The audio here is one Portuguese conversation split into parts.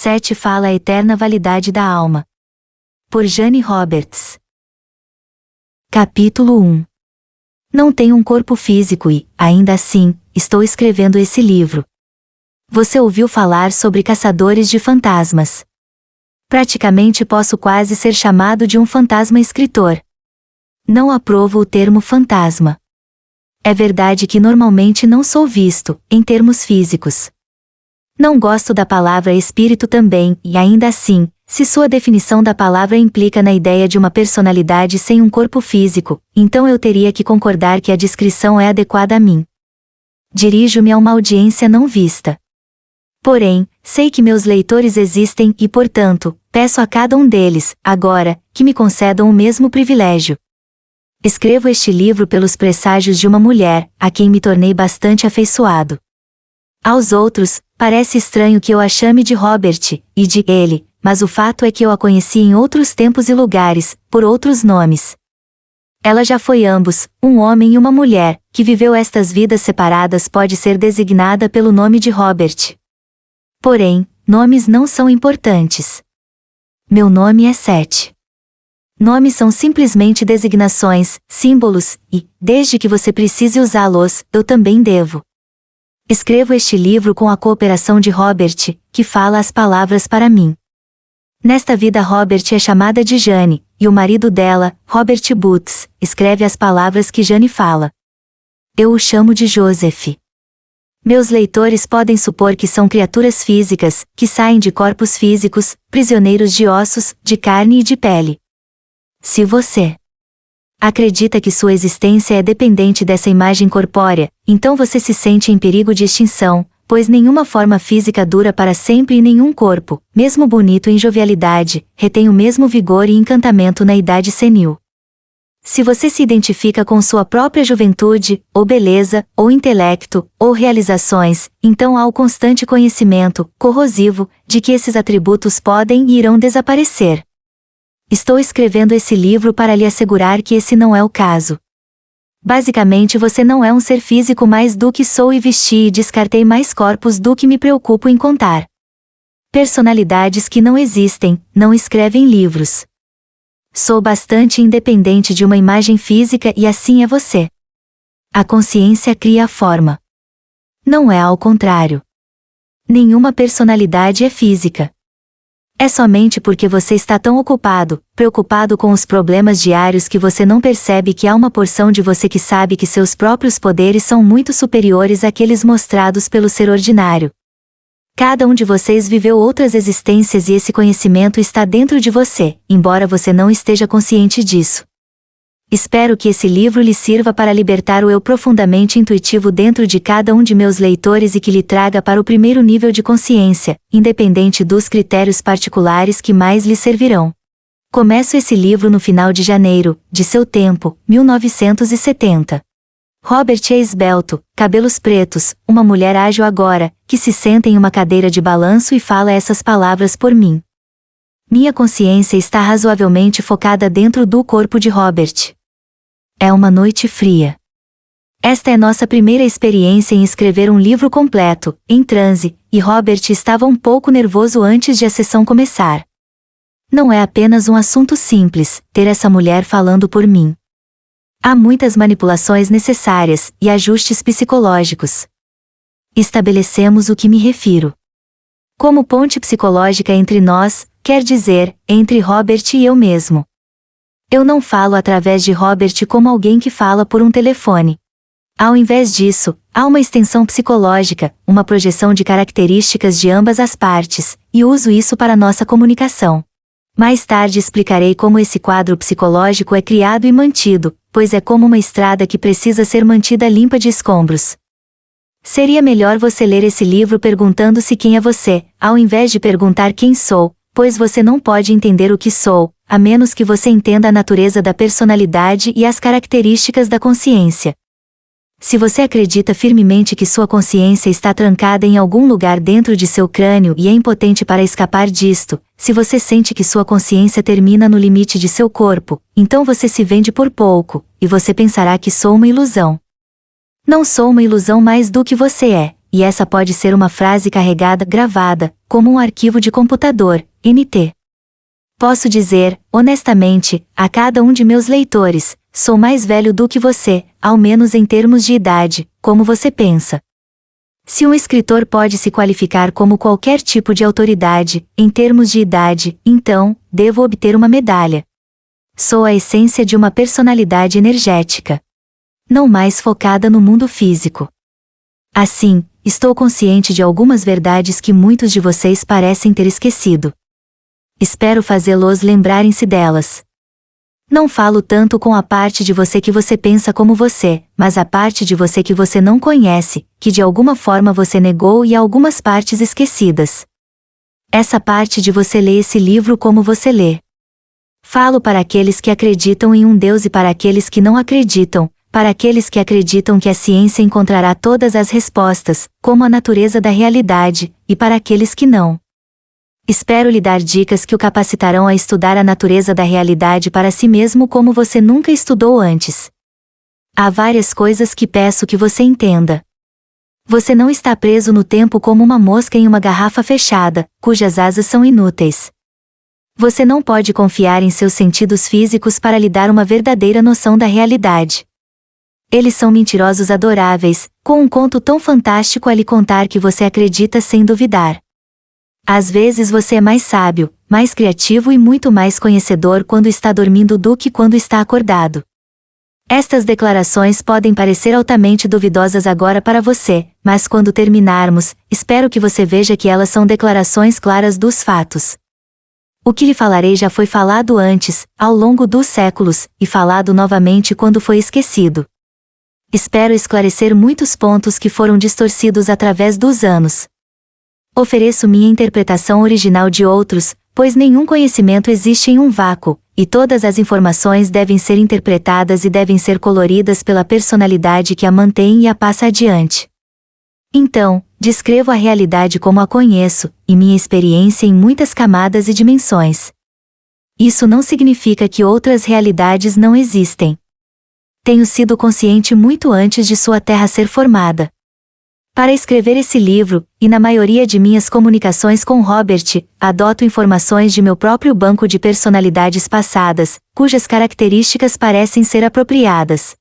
7 fala a eterna validade da alma. Por Jane Roberts. Capítulo 1. Não tenho um corpo físico e, ainda assim, estou escrevendo esse livro. Você ouviu falar sobre caçadores de fantasmas. Praticamente posso quase ser chamado de um fantasma escritor. Não aprovo o termo fantasma. É verdade que normalmente não sou visto, em termos físicos. Não gosto da palavra espírito também, e ainda assim, se sua definição da palavra implica na ideia de uma personalidade sem um corpo físico, então eu teria que concordar que a descrição é adequada a mim. Dirijo-me a uma audiência não vista. Porém, sei que meus leitores existem e, portanto, peço a cada um deles, agora, que me concedam o mesmo privilégio. Escrevo este livro pelos presságios de uma mulher, a quem me tornei bastante afeiçoado. Aos outros, parece estranho que eu a chame de Robert, e de ele, mas o fato é que eu a conheci em outros tempos e lugares, por outros nomes. Ela já foi ambos, um homem e uma mulher, que viveu estas vidas separadas pode ser designada pelo nome de Robert. Porém, nomes não são importantes. Meu nome é Seth. Nomes são simplesmente designações, símbolos, e, desde que você precise usá-los, eu também devo. Escrevo este livro com a cooperação de Robert, que fala as palavras para mim. Nesta vida Robert é chamada de Jane, e o marido dela, Robert Boots, escreve as palavras que Jane fala. Eu o chamo de Joseph. Meus leitores podem supor que são criaturas físicas, que saem de corpos físicos, prisioneiros de ossos, de carne e de pele. Se você acredita que sua existência é dependente dessa imagem corpórea, então você se sente em perigo de extinção, pois nenhuma forma física dura para sempre e nenhum corpo, mesmo bonito em jovialidade, retém o mesmo vigor e encantamento na idade senil. Se você se identifica com sua própria juventude, ou beleza, ou intelecto, ou realizações, então há o constante conhecimento, corrosivo, de que esses atributos podem e irão desaparecer. Estou escrevendo esse livro para lhe assegurar que esse não é o caso. Basicamente você não é um ser físico mais do que sou e vesti e descartei mais corpos do que me preocupo em contar. Personalidades que não existem, não escrevem livros. Sou bastante independente de uma imagem física e assim é você. A consciência cria a forma. Não é ao contrário. Nenhuma personalidade é física. É somente porque você está tão ocupado, preocupado com os problemas diários que você não percebe que há uma porção de você que sabe que seus próprios poderes são muito superiores àqueles mostrados pelo ser ordinário. Cada um de vocês viveu outras existências e esse conhecimento está dentro de você, embora você não esteja consciente disso. Espero que esse livro lhe sirva para libertar o eu profundamente intuitivo dentro de cada um de meus leitores e que lhe traga para o primeiro nível de consciência, independente dos critérios particulares que mais lhe servirão. Começo esse livro no final de janeiro, de seu tempo, 1970. Robert é esbelto, cabelos pretos, uma mulher ágil agora, que se senta em uma cadeira de balanço e fala essas palavras por mim. Minha consciência está razoavelmente focada dentro do corpo de Robert. É uma noite fria. Esta é nossa primeira experiência em escrever um livro completo, em transe, e Robert estava um pouco nervoso antes de a sessão começar. Não é apenas um assunto simples, ter essa mulher falando por mim. Há muitas manipulações necessárias, e ajustes psicológicos. Estabelecemos o que me refiro. Como ponte psicológica entre nós, quer dizer, entre Robert e eu mesmo. Eu não falo através de Robert como alguém que fala por um telefone. Ao invés disso, há uma extensão psicológica, uma projeção de características de ambas as partes, e uso isso para nossa comunicação. Mais tarde explicarei como esse quadro psicológico é criado e mantido, pois é como uma estrada que precisa ser mantida limpa de escombros. Seria melhor você ler esse livro perguntando-se quem é você, ao invés de perguntar quem sou, pois você não pode entender o que sou, a menos que você entenda a natureza da personalidade e as características da consciência. Se você acredita firmemente que sua consciência está trancada em algum lugar dentro de seu crânio e é impotente para escapar disto, se você sente que sua consciência termina no limite de seu corpo, então você se vende por pouco, e você pensará que sou uma ilusão. Não sou uma ilusão mais do que você é, e essa pode ser uma frase carregada, gravada, como um arquivo de computador, NT. Posso dizer, honestamente, a cada um de meus leitores, sou mais velho do que você, ao menos em termos de idade, como você pensa. Se um escritor pode se qualificar como qualquer tipo de autoridade, em termos de idade, então, devo obter uma medalha. Sou a essência de uma personalidade energética. Não mais focada no mundo físico. Assim, estou consciente de algumas verdades que muitos de vocês parecem ter esquecido. Espero fazê-los lembrarem-se delas. Não falo tanto com a parte de você que você pensa como você, mas a parte de você que você não conhece, que de alguma forma você negou e algumas partes esquecidas. Essa parte de você lê esse livro como você lê. Falo para aqueles que acreditam em um Deus e para aqueles que não acreditam, para aqueles que acreditam que a ciência encontrará todas as respostas, como a natureza da realidade, e para aqueles que não. Espero lhe dar dicas que o capacitarão a estudar a natureza da realidade para si mesmo como você nunca estudou antes. Há várias coisas que peço que você entenda. Você não está preso no tempo como uma mosca em uma garrafa fechada, cujas asas são inúteis. Você não pode confiar em seus sentidos físicos para lhe dar uma verdadeira noção da realidade. Eles são mentirosos adoráveis, com um conto tão fantástico a lhe contar que você acredita sem duvidar. Às vezes você é mais sábio, mais criativo e muito mais conhecedor quando está dormindo do que quando está acordado. Estas declarações podem parecer altamente duvidosas agora para você, mas quando terminarmos, espero que você veja que elas são declarações claras dos fatos. O que lhe falarei já foi falado antes, ao longo dos séculos, e falado novamente quando foi esquecido. Espero esclarecer muitos pontos que foram distorcidos através dos anos. Ofereço minha interpretação original de outros, pois nenhum conhecimento existe em um vácuo, e todas as informações devem ser interpretadas e devem ser coloridas pela personalidade que a mantém e a passa adiante. Então, descrevo a realidade como a conheço, e minha experiência em muitas camadas e dimensões. Isso não significa que outras realidades não existem. Tenho sido consciente muito antes de sua Terra ser formada. Para escrever esse livro, e na maioria de minhas comunicações com Robert, adoto informações de meu próprio banco de personalidades passadas, cujas características parecem ser apropriadas.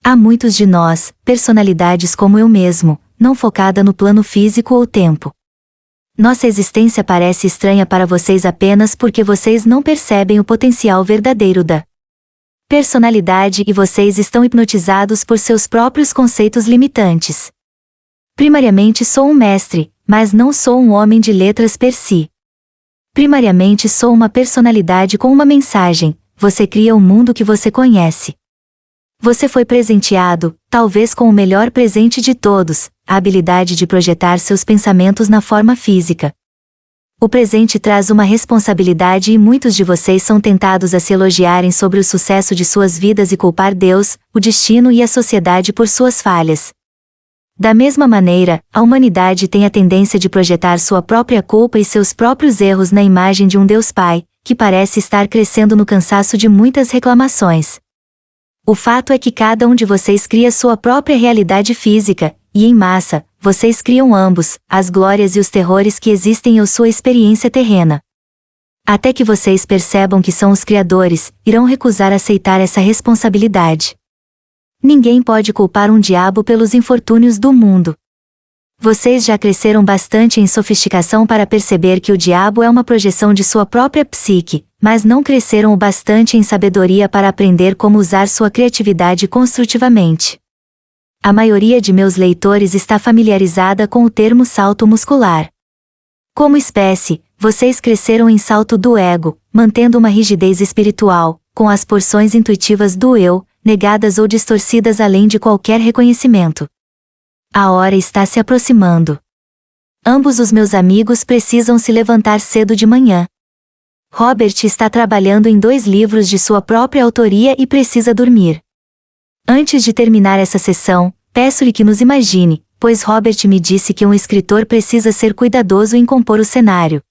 Há muitos de nós, personalidades como eu mesmo, não focada no plano físico ou tempo. Nossa existência parece estranha para vocês apenas porque vocês não percebem o potencial verdadeiro da personalidade e vocês estão hipnotizados por seus próprios conceitos limitantes. Primariamente sou um mestre, mas não sou um homem de letras per si. Primariamente sou uma personalidade com uma mensagem, você cria o mundo que você conhece. Você foi presenteado, talvez com o melhor presente de todos, a habilidade de projetar seus pensamentos na forma física. O presente traz uma responsabilidade e muitos de vocês são tentados a se elogiarem sobre o sucesso de suas vidas e culpar Deus, o destino e a sociedade por suas falhas. Da mesma maneira, a humanidade tem a tendência de projetar sua própria culpa e seus próprios erros na imagem de um Deus Pai, que parece estar crescendo no cansaço de muitas reclamações. O fato é que cada um de vocês cria sua própria realidade física, e em massa, vocês criam ambos, as glórias e os terrores que existem em sua experiência terrena. Até que vocês percebam que são os criadores, irão recusar aceitar essa responsabilidade. Ninguém pode culpar um diabo pelos infortúnios do mundo. Vocês já cresceram bastante em sofisticação para perceber que o diabo é uma projeção de sua própria psique, mas não cresceram o bastante em sabedoria para aprender como usar sua criatividade construtivamente. A maioria de meus leitores está familiarizada com o termo salto muscular. Como espécie, vocês cresceram em salto do ego, mantendo uma rigidez espiritual, com as porções intuitivas do eu, negadas ou distorcidas além de qualquer reconhecimento. A hora está se aproximando. Ambos os meus amigos precisam se levantar cedo de manhã. Robert está trabalhando em 2 livros de sua própria autoria e precisa dormir. Antes de terminar essa sessão, peço-lhe que nos imagine, pois Robert me disse que um escritor precisa ser cuidadoso em compor o cenário.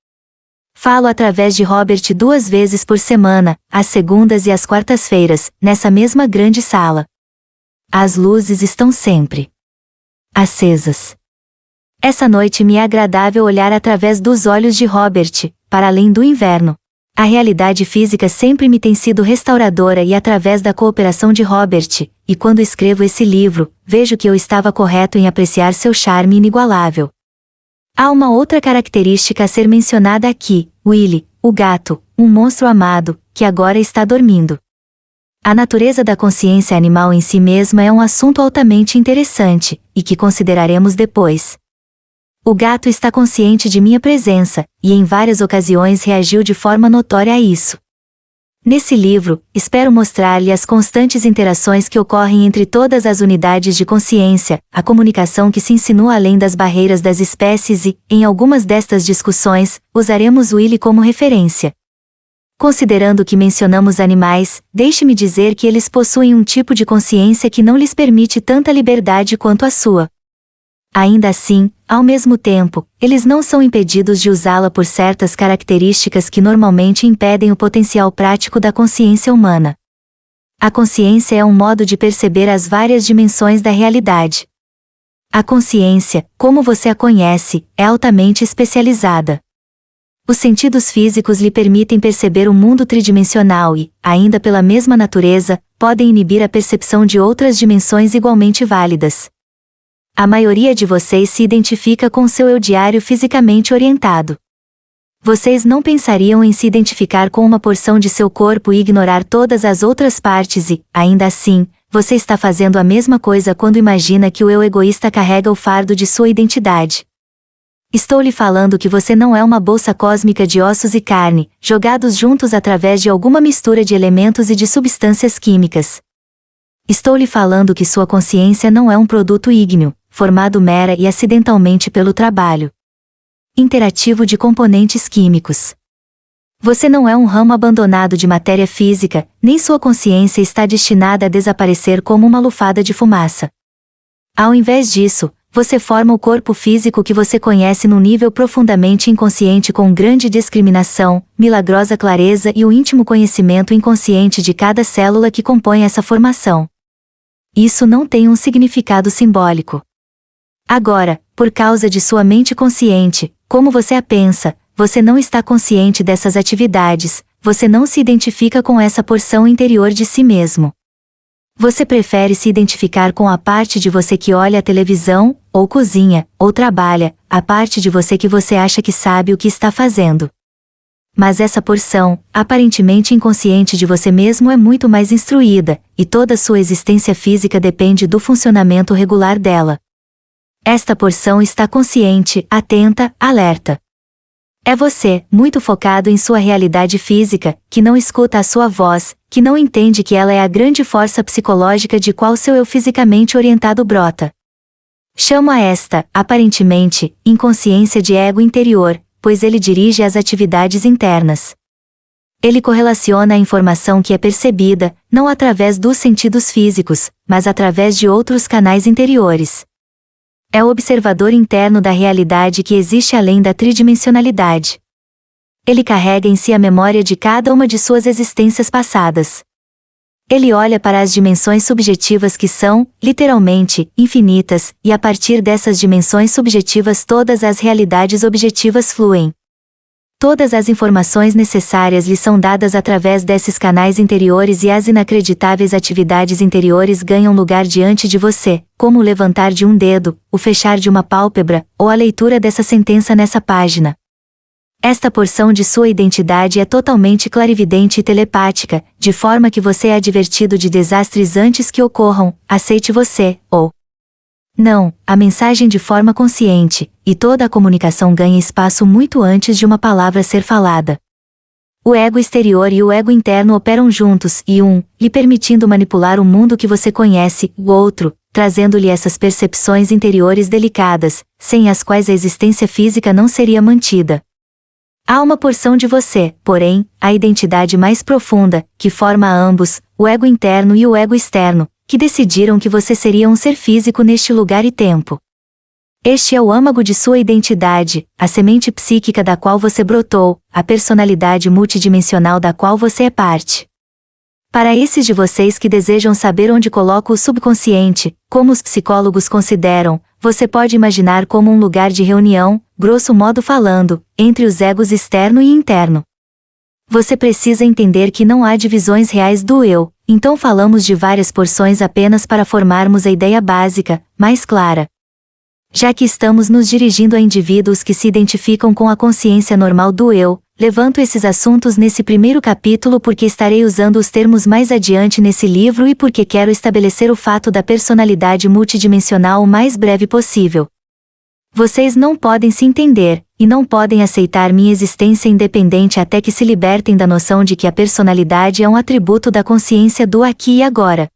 Falo através de Robert 2 vezes por semana, às segundas e às quartas-feiras, nessa mesma grande sala. As luzes estão sempre acesas. Essa noite me é agradável olhar através dos olhos de Robert, para além do inverno. A realidade física sempre me tem sido restauradora e através da cooperação de Robert, e quando escrevo esse livro, vejo que eu estava correto em apreciar seu charme inigualável. Há uma outra característica a ser mencionada aqui, Willie, o gato, um monstro amado, que agora está dormindo. A natureza da consciência animal em si mesma é um assunto altamente interessante, e que consideraremos depois. O gato está consciente de minha presença, e em várias ocasiões reagiu de forma notória a isso. Nesse livro, espero mostrar-lhe as constantes interações que ocorrem entre todas as unidades de consciência, a comunicação que se insinua além das barreiras das espécies e, em algumas destas discussões, usaremos Willie como referência. Considerando que mencionamos animais, deixe-me dizer que eles possuem um tipo de consciência que não lhes permite tanta liberdade quanto a sua. Ainda assim, ao mesmo tempo, eles não são impedidos de usá-la por certas características que normalmente impedem o potencial prático da consciência humana. A consciência é um modo de perceber as várias dimensões da realidade. A consciência, como você a conhece, é altamente especializada. Os sentidos físicos lhe permitem perceber o mundo tridimensional e, ainda pela mesma natureza, podem inibir a percepção de outras dimensões igualmente válidas. A maioria de vocês se identifica com seu eu diário fisicamente orientado. Vocês não pensariam em se identificar com uma porção de seu corpo e ignorar todas as outras partes e, ainda assim, você está fazendo a mesma coisa quando imagina que o eu egoísta carrega o fardo de sua identidade. Estou lhe falando que você não é uma bolsa cósmica de ossos e carne, jogados juntos através de alguma mistura de elementos e de substâncias químicas. Estou lhe falando que sua consciência não é um produto ígneo, formado mera e acidentalmente pelo trabalho interativo de componentes químicos. Você não é um ramo abandonado de matéria física, nem sua consciência está destinada a desaparecer como uma lufada de fumaça. Ao invés disso, você forma o corpo físico que você conhece num nível profundamente inconsciente com grande discriminação, milagrosa clareza e o íntimo conhecimento inconsciente de cada célula que compõe essa formação. Isso não tem um significado simbólico. Agora, por causa de sua mente consciente, como você a pensa, você não está consciente dessas atividades, você não se identifica com essa porção interior de si mesmo. Você prefere se identificar com a parte de você que olha a televisão, ou cozinha, ou trabalha, a parte de você que você acha que sabe o que está fazendo. Mas essa porção, aparentemente inconsciente de você mesmo é muito mais instruída, e toda sua existência física depende do funcionamento regular dela. Esta porção está consciente, atenta, alerta. É você, muito focado em sua realidade física, que não escuta a sua voz, que não entende que ela é a grande força psicológica de qual seu eu fisicamente orientado brota. Chamo a esta, aparentemente, inconsciência de ego interior, pois ele dirige as atividades internas. Ele correlaciona a informação que é percebida, não através dos sentidos físicos, mas através de outros canais interiores. É o observador interno da realidade que existe além da tridimensionalidade. Ele carrega em si a memória de cada uma de suas existências passadas. Ele olha para as dimensões subjetivas que são, literalmente, infinitas, e a partir dessas dimensões subjetivas todas as realidades objetivas fluem. Todas as informações necessárias lhe são dadas através desses canais interiores e as inacreditáveis atividades interiores ganham lugar diante de você, como o levantar de um dedo, o fechar de uma pálpebra, ou a leitura dessa sentença nessa página. Esta porção de sua identidade é totalmente clarividente e telepática, de forma que você é advertido de desastres antes que ocorram, aceite você, ou não, a mensagem de forma consciente, e toda a comunicação ganha espaço muito antes de uma palavra ser falada. O ego exterior e o ego interno operam juntos e lhe permitindo manipular o mundo que você conhece, o outro, trazendo-lhe essas percepções interiores delicadas, sem as quais a existência física não seria mantida. Há uma porção de você, porém, a identidade mais profunda, que forma ambos, o ego interno e o ego externo, que decidiram que você seria um ser físico neste lugar e tempo. Este é o âmago de sua identidade, a semente psíquica da qual você brotou, a personalidade multidimensional da qual você é parte. Para esses de vocês que desejam saber onde coloco o subconsciente, como os psicólogos consideram, você pode imaginar como um lugar de reunião, grosso modo falando, entre os egos externo e interno. Você precisa entender que não há divisões reais do eu, então falamos de várias porções apenas para formarmos a ideia básica, mais clara. Já que estamos nos dirigindo a indivíduos que se identificam com a consciência normal do eu, levanto esses assuntos nesse primeiro capítulo porque estarei usando os termos mais adiante nesse livro e porque quero estabelecer o fato da personalidade multidimensional o mais breve possível. Vocês não podem se entender, e não podem aceitar minha existência independente até que se libertem da noção de que a personalidade é um atributo da consciência do aqui e agora.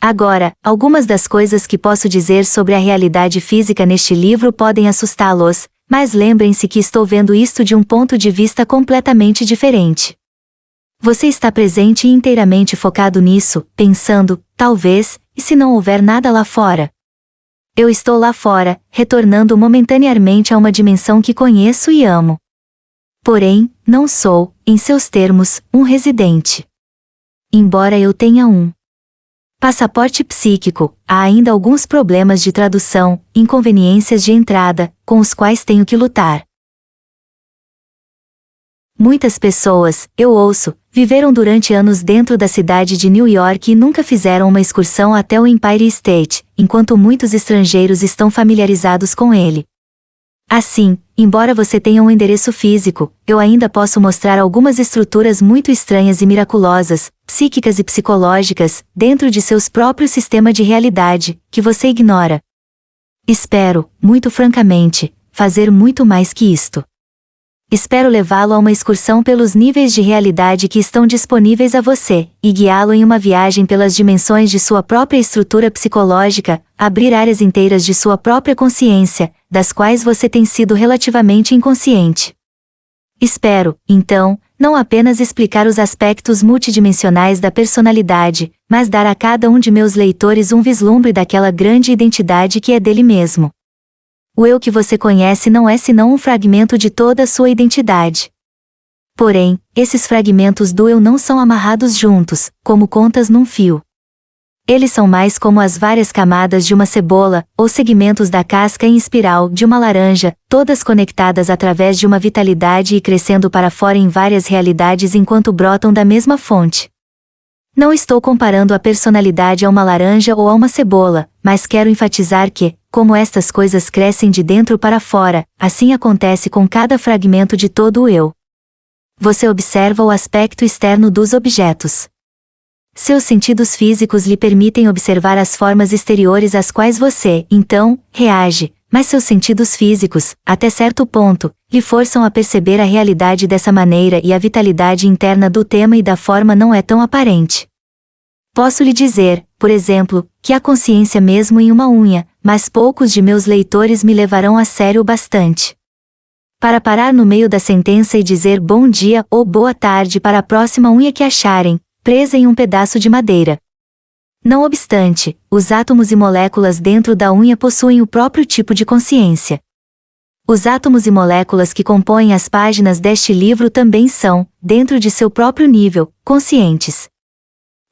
Agora, algumas das coisas que posso dizer sobre a realidade física neste livro podem assustá-los, mas lembrem-se que estou vendo isto de um ponto de vista completamente diferente. Você está presente e inteiramente focado nisso, pensando, talvez, e se não houver nada lá fora? Eu estou lá fora, retornando momentaneamente a uma dimensão que conheço e amo. Porém, não sou, em seus termos, um residente. Embora eu tenha um passaporte psíquico, há ainda alguns problemas de tradução, inconveniências de entrada, com os quais tenho que lutar. Muitas pessoas, eu ouço, viveram durante anos dentro da cidade de New York e nunca fizeram uma excursão até o Empire State, enquanto muitos estrangeiros estão familiarizados com ele. Assim, embora você tenha um endereço físico, eu ainda posso mostrar algumas estruturas muito estranhas e miraculosas, psíquicas e psicológicas, dentro de seus próprios sistemas de realidade, que você ignora. Espero, muito francamente, fazer muito mais que isto. Espero levá-lo a uma excursão pelos níveis de realidade que estão disponíveis a você, e guiá-lo em uma viagem pelas dimensões de sua própria estrutura psicológica, abrir áreas inteiras de sua própria consciência, das quais você tem sido relativamente inconsciente. Espero, então, não apenas explicar os aspectos multidimensionais da personalidade, mas dar a cada um de meus leitores um vislumbre daquela grande identidade que é dele mesmo. O eu que você conhece não é senão um fragmento de toda a sua identidade. Porém, esses fragmentos do eu não são amarrados juntos, como contas num fio. Eles são mais como as várias camadas de uma cebola, ou segmentos da casca em espiral de uma laranja, todas conectadas através de uma vitalidade e crescendo para fora em várias realidades enquanto brotam da mesma fonte. Não estou comparando a personalidade a uma laranja ou a uma cebola, mas quero enfatizar que, como estas coisas crescem de dentro para fora, assim acontece com cada fragmento de todo o eu. Você observa o aspecto externo dos objetos. Seus sentidos físicos lhe permitem observar as formas exteriores às quais você, então, reage, mas seus sentidos físicos, até certo ponto, lhe forçam a perceber a realidade dessa maneira e a vitalidade interna do tema e da forma não é tão aparente. Posso lhe dizer, por exemplo, que há consciência mesmo em uma unha, mas poucos de meus leitores me levarão a sério bastante. Para parar no meio da sentença e dizer bom dia ou boa tarde para a próxima unha que acharem, presa em um pedaço de madeira. Não obstante, os átomos e moléculas dentro da unha possuem o próprio tipo de consciência. Os átomos e moléculas que compõem as páginas deste livro também são, dentro de seu próprio nível, conscientes.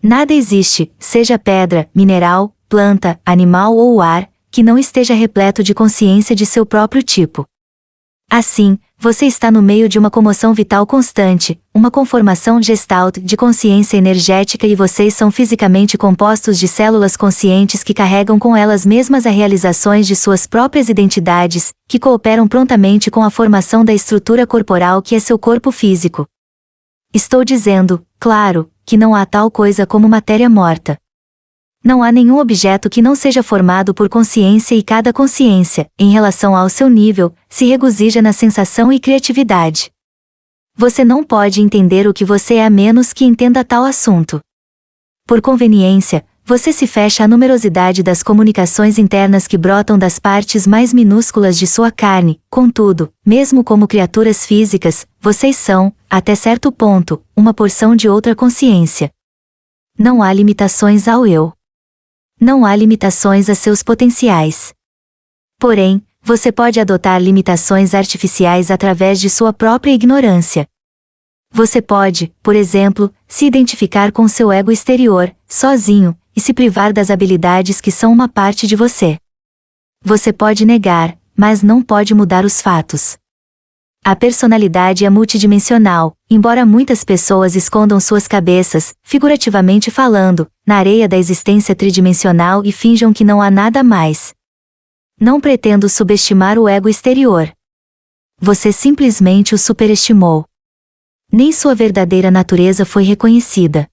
Nada existe, seja pedra, mineral, planta, animal ou ar, que não esteja repleto de consciência de seu próprio tipo. Assim, você está no meio de uma comoção vital constante, uma conformação gestalt de consciência energética e vocês são fisicamente compostos de células conscientes que carregam com elas mesmas as realizações de suas próprias identidades, que cooperam prontamente com a formação da estrutura corporal que é seu corpo físico. Estou dizendo, claro, que não há tal coisa como matéria morta. Não há nenhum objeto que não seja formado por consciência e cada consciência, em relação ao seu nível, se regozija na sensação e criatividade. Você não pode entender o que você é a menos que entenda tal assunto. Por conveniência, você se fecha à numerosidade das comunicações internas que brotam das partes mais minúsculas de sua carne, contudo, mesmo como criaturas físicas, vocês são, até certo ponto, uma porção de outra consciência. Não há limitações ao eu. Não há limitações a seus potenciais. Porém, você pode adotar limitações artificiais através de sua própria ignorância. Você pode, por exemplo, se identificar com seu ego exterior, sozinho, e se privar das habilidades que são uma parte de você. Você pode negar, mas não pode mudar os fatos. A personalidade é multidimensional, embora muitas pessoas escondam suas cabeças, figurativamente falando, na areia da existência tridimensional e finjam que não há nada mais. Não pretendo subestimar o ego exterior. Você simplesmente o superestimou. Nem sua verdadeira natureza foi reconhecida.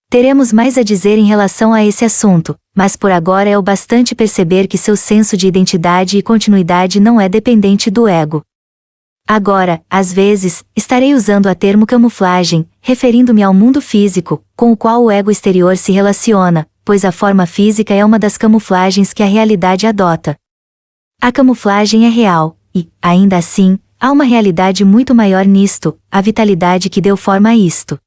Teremos mais a dizer em relação a esse assunto, mas por agora é o bastante perceber que seu senso de identidade e continuidade não é dependente do ego. Agora, às vezes, estarei usando a termo camuflagem, referindo-me ao mundo físico, com o qual o ego exterior se relaciona, pois a forma física é uma das camuflagens que a realidade adota. A camuflagem é real, e, ainda assim, há uma realidade muito maior nisto, a vitalidade que deu forma a isto.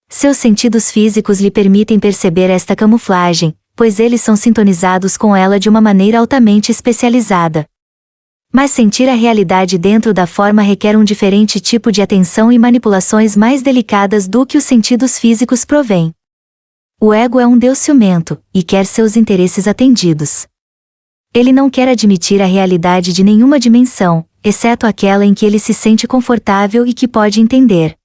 Seus sentidos físicos lhe permitem perceber esta camuflagem, pois eles são sintonizados com ela de uma maneira altamente especializada. Mas sentir a realidade dentro da forma requer um diferente tipo de atenção e manipulações mais delicadas do que os sentidos físicos provêm. O ego é um deus ciumento, e quer seus interesses atendidos. Ele não quer admitir a realidade de nenhuma dimensão, exceto aquela em que ele se sente confortável e que pode entender.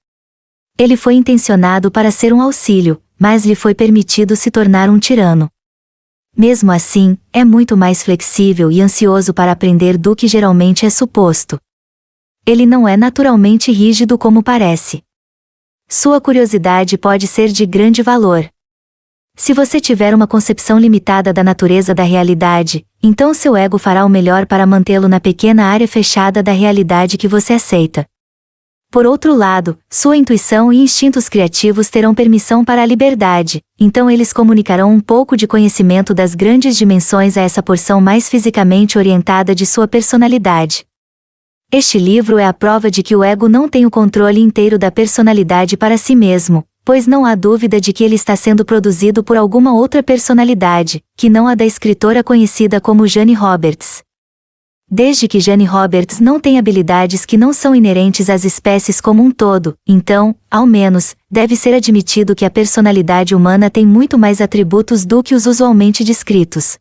Ele foi intencionado para ser um auxílio, mas lhe foi permitido se tornar um tirano. Mesmo assim, é muito mais flexível e ansioso para aprender do que geralmente é suposto. Ele não é naturalmente rígido como parece. Sua curiosidade pode ser de grande valor. Se você tiver uma concepção limitada da natureza da realidade, então seu ego fará o melhor para mantê-lo na pequena área fechada da realidade que você aceita. Por outro lado, sua intuição e instintos criativos terão permissão para a liberdade, então eles comunicarão um pouco de conhecimento das grandes dimensões a essa porção mais fisicamente orientada de sua personalidade. Este livro é a prova de que o ego não tem o controle inteiro da personalidade para si mesmo, pois não há dúvida de que ele está sendo produzido por alguma outra personalidade, que não a da escritora conhecida como Jane Roberts. Desde que Jane Roberts não tem habilidades que não são inerentes às espécies como um todo, então, ao menos, deve ser admitido que a personalidade humana tem muito mais atributos do que os usualmente descritos.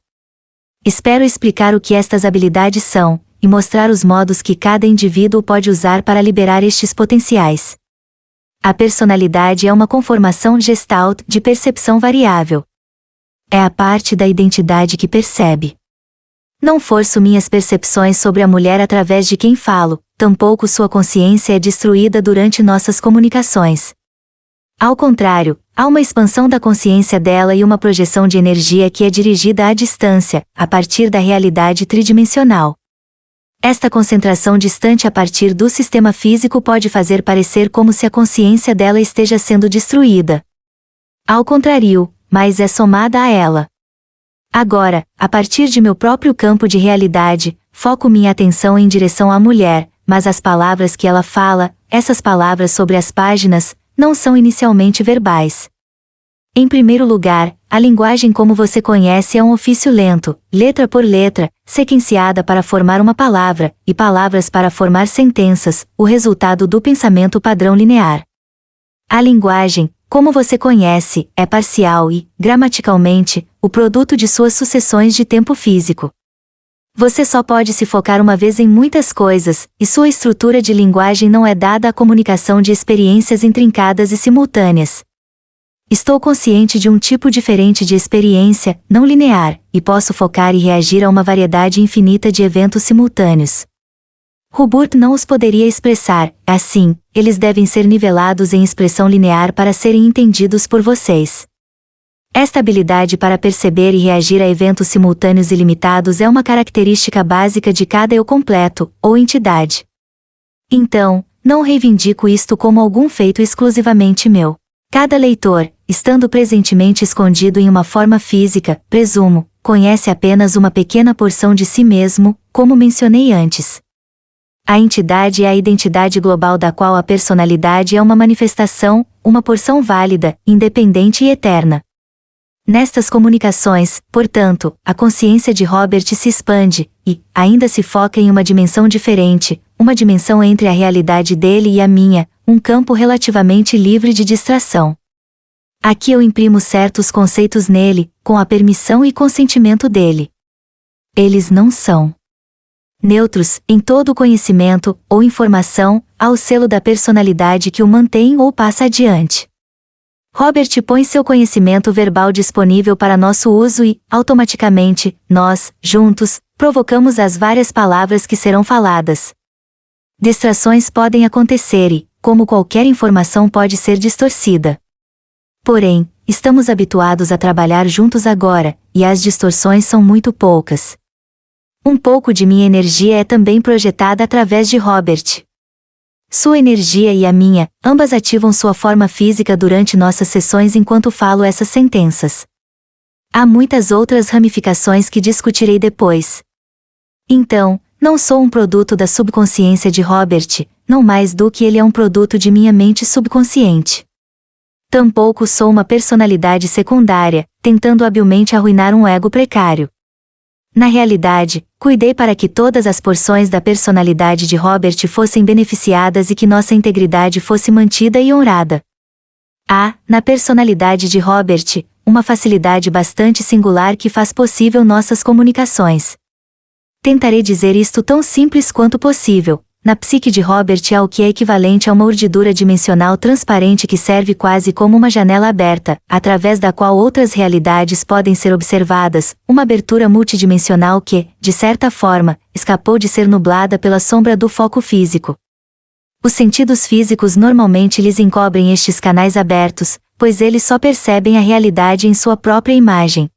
Espero explicar o que estas habilidades são, e mostrar os modos que cada indivíduo pode usar para liberar estes potenciais. A personalidade é uma conformação Gestalt de percepção variável. É a parte da identidade que percebe. Não forço minhas percepções sobre a mulher através de quem falo, tampouco sua consciência é destruída durante nossas comunicações. Ao contrário, há uma expansão da consciência dela e uma projeção de energia que é dirigida à distância, a partir da realidade tridimensional. Esta concentração distante a partir do sistema físico pode fazer parecer como se a consciência dela esteja sendo destruída. Ao contrário, mas é somada a ela. Agora, a partir de meu próprio campo de realidade, foco minha atenção em direção à mulher, mas as palavras que ela fala, essas palavras sobre as páginas, não são inicialmente verbais. Em primeiro lugar, a linguagem como você conhece é um ofício lento, letra por letra, sequenciada para formar uma palavra, e palavras para formar sentenças, o resultado do pensamento padrão linear. A linguagem, como você conhece, é parcial e, gramaticalmente, o produto de suas sucessões de tempo físico. Você só pode se focar uma vez em muitas coisas, e sua estrutura de linguagem não é dada à comunicação de experiências intrincadas e simultâneas. Estou consciente de um tipo diferente de experiência, não linear, e posso focar e reagir a uma variedade infinita de eventos simultâneos. Hubert não os poderia expressar, assim, eles devem ser nivelados em expressão linear para serem entendidos por vocês. Esta habilidade para perceber e reagir a eventos simultâneos ilimitados é uma característica básica de cada eu completo, ou entidade. Então, não reivindico isto como algum feito exclusivamente meu. Cada leitor, estando presentemente escondido em uma forma física, presumo, conhece apenas uma pequena porção de si mesmo, como mencionei antes. A entidade é a identidade global da qual a personalidade é uma manifestação, uma porção válida, independente e eterna. Nestas comunicações, portanto, a consciência de Robert se expande, e, ainda se foca em uma dimensão diferente, uma dimensão entre a realidade dele e a minha, um campo relativamente livre de distração. Aqui eu imprimo certos conceitos nele, com a permissão e consentimento dele. Eles não são neutros, em todo o conhecimento, ou informação, há o selo da personalidade que o mantém ou passa adiante. Robert põe seu conhecimento verbal disponível para nosso uso e, automaticamente, nós, juntos, provocamos as várias palavras que serão faladas. Distrações podem acontecer e, como qualquer informação pode ser distorcida. Porém, estamos habituados a trabalhar juntos agora, e as distorções são muito poucas. Um pouco de minha energia é também projetada através de Robert. Sua energia e a minha, ambas ativam sua forma física durante nossas sessões enquanto falo essas sentenças. Há muitas outras ramificações que discutirei depois. Então, não sou um produto da subconsciência de Robert, não mais do que ele é um produto de minha mente subconsciente. Tampouco sou uma personalidade secundária, tentando habilmente arruinar um ego precário. Na realidade, cuidei para que todas as porções da personalidade de Robert fossem beneficiadas e que nossa integridade fosse mantida e honrada. Há, na personalidade de Robert, uma facilidade bastante singular que faz possível nossas comunicações. Tentarei dizer isto tão simples quanto possível. Na psique de Robert há o que é equivalente a uma urdidura dimensional transparente que serve quase como uma janela aberta, através da qual outras realidades podem ser observadas, uma abertura multidimensional que, de certa forma, escapou de ser nublada pela sombra do foco físico. Os sentidos físicos normalmente lhes encobrem estes canais abertos, pois eles só percebem a realidade em sua própria imagem.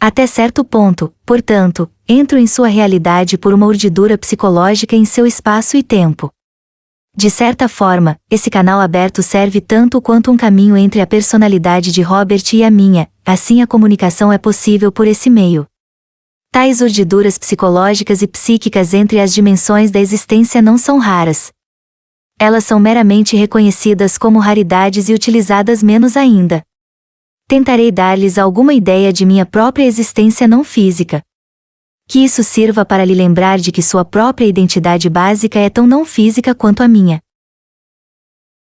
Até certo ponto, portanto, entro em sua realidade por uma urdidura psicológica em seu espaço e tempo. De certa forma, esse canal aberto serve tanto quanto um caminho entre a personalidade de Robert e a minha, assim a comunicação é possível por esse meio. Tais urdiduras psicológicas e psíquicas entre as dimensões da existência não são raras. Elas são meramente reconhecidas como raridades e utilizadas menos ainda. Tentarei dar-lhes alguma ideia de minha própria existência não física. Que isso sirva para lhe lembrar de que sua própria identidade básica é tão não física quanto a minha.